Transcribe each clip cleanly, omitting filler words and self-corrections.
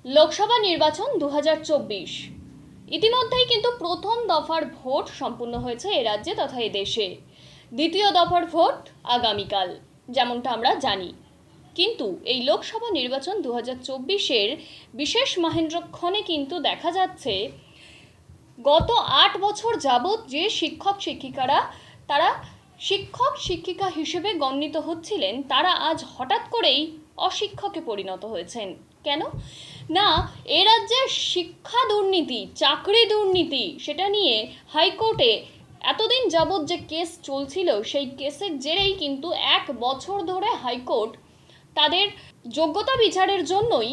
লোকসভা নির্বাচন 2024 ইতিমধ্যেই কিন্তু প্রথম দফার ভোট সম্পূর্ণ হয়েছে এ রাজ্যে তথা দেশে। দ্বিতীয় দফার ভোট আগামীকাল, যেমনটা আমরা জানি। কিন্তু এই লোকসভা নির্বাচন 2024-এর বিশেষ মহেন্দ্রক্ষণে কিন্তু দেখা যাচ্ছে গত 8 বছর যাবৎ যে শিক্ষক শিক্ষিকারা তারা শিক্ষক শিক্ষিকা হিসেবে গণ্যিত হচ্ছিলেন, তারা আজ হঠাৎ করেই অশিক্ষকে পরিণত হয়েছেন। কেন না, এ রাজ্যে শিক্ষা দুর্নীতি, চাকরি দুর্নীতি, সেটা নিয়ে হাইকোর্টে এতদিন যাবৎ যে কেস চলছিল, সেই কেসের জেরেই কিন্তু 1 বছর ধরে হাইকোর্ট তাদের যোগ্যতা বিচারের জন্যই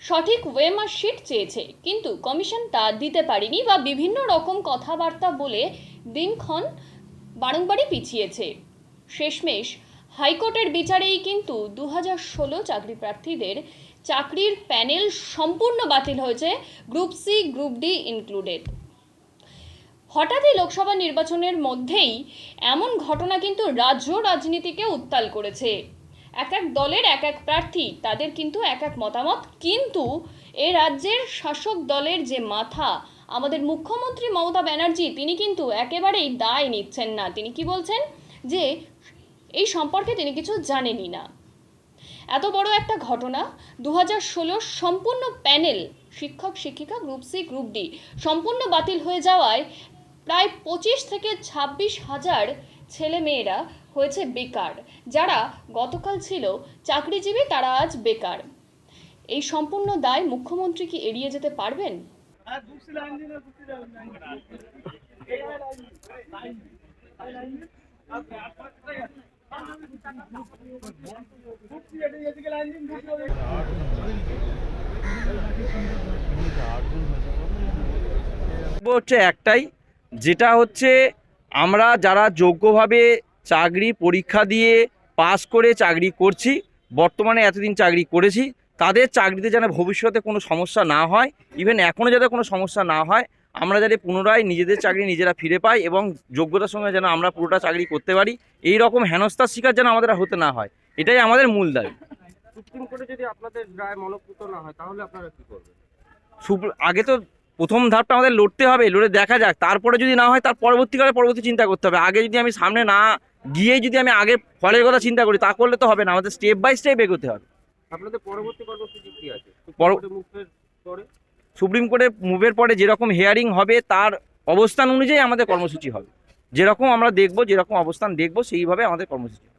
সঠিক ওয়েমার্কশিট চেয়েছে, কিন্তু কমিশন তা দিতে পারেনি বা বিভিন্ন রকম কথাবার্তা বলে দিনক্ষণ বারংবারই পিছিয়েছে। শেষমেশ হাইকোর্টের বিচারেই কিন্তু 2016 চাকরি প্রার্থীদের চাকরির প্যানেল সম্পূর্ণ বাতিল হয়েছে, group C group D included. হঠাৎই লোকসভা নির্বাচনের মধ্যেই এমন ঘটনা কিন্তু রাজ্য রাজনীতিকে উত্তাল করেছে। এক এক দলের এক এক প্রার্থী, তাদের কিন্তু এক এক মতামত, কিন্তু এ রাজ্যের শাসক দলের যে মাথা আমাদের মুখ্যমন্ত্রী মমতা ব্যানার্জি, তিনি কিন্তু একেবারেই দায় নিচ্ছেন না। তিনি কি বলছেন যে এই সম্পর্কে তিনি কিছু জানেনই না। এত বড় একটা ঘটনা, 2016 সম্পূর্ণ প্যানেল শিক্ষক শিক্ষিকা গ্রুপ সি গ্রুপ ডি সম্পূর্ণ বাতিল হয়ে যাওয়ায় প্রায় 25 থেকে 26 হাজার ছেলে মেয়েরা হয়েছে বেকার। যারা গতকাল ছিল চাকরিজীবী, তারা আজ বেকার। এই সম্পূর্ণ দায় মুখ্যমন্ত্রী কি এড়িয়ে যেতে পারবেন? হচ্ছে একটাই, যেটা হচ্ছে আমরা যারা যোগ্যভাবে চাকরি পরীক্ষা দিয়ে পাস করে চাকরি করছি, বর্তমানে এতদিন চাকরি করেছি, তাদের চাকরিতে যেন ভবিষ্যতে কোনো সমস্যা না হয়, ইভেন এখনও যাতে কোনো সমস্যা না হয়, আমরা যাতে পুনরায় নিজেদের চাকরি নিজেরা ফিরে পাই এবং যোগ্যতার সঙ্গে যেন আমরা পুরোটা চাকরি করতে পারি, এই রকম হেনস্থার শিকার যেন আমাদের হতে না হয়, এটাই আমাদের মূল দাবি। সুপ্রিম কোর্টে যদি আপনাদের রায় মনঃপূত না হয় তাহলে আপনারা কি করবেন? আগে তো প্রথম ধাপটা আমাদের লড়তে হবে, লড়ে দেখা যাক, তারপরে যদি না হয় তার পরবর্তী চিন্তা করতে হবে। আগে যদি আমি সামনে না গিয়েই যদি আমি আগে ফলের কথা চিন্তা করি, তা করলে তো হবে না, আমাদের স্টেপ বাই স্টেপ এগোতে হবে। আপনাদের পরবর্তী কর্মসূচি কি আছে? সুপ্রিম কোর্টে মুভের পরে যেরকম হিয়ারিং হবে তার অবস্থান অনুযায়ী আমাদের কর্মসূচি হবে। যেরকম আমরা দেখব, যেরকম অবস্থান দেখব, সেইভাবে আমাদের কর্মসূচি।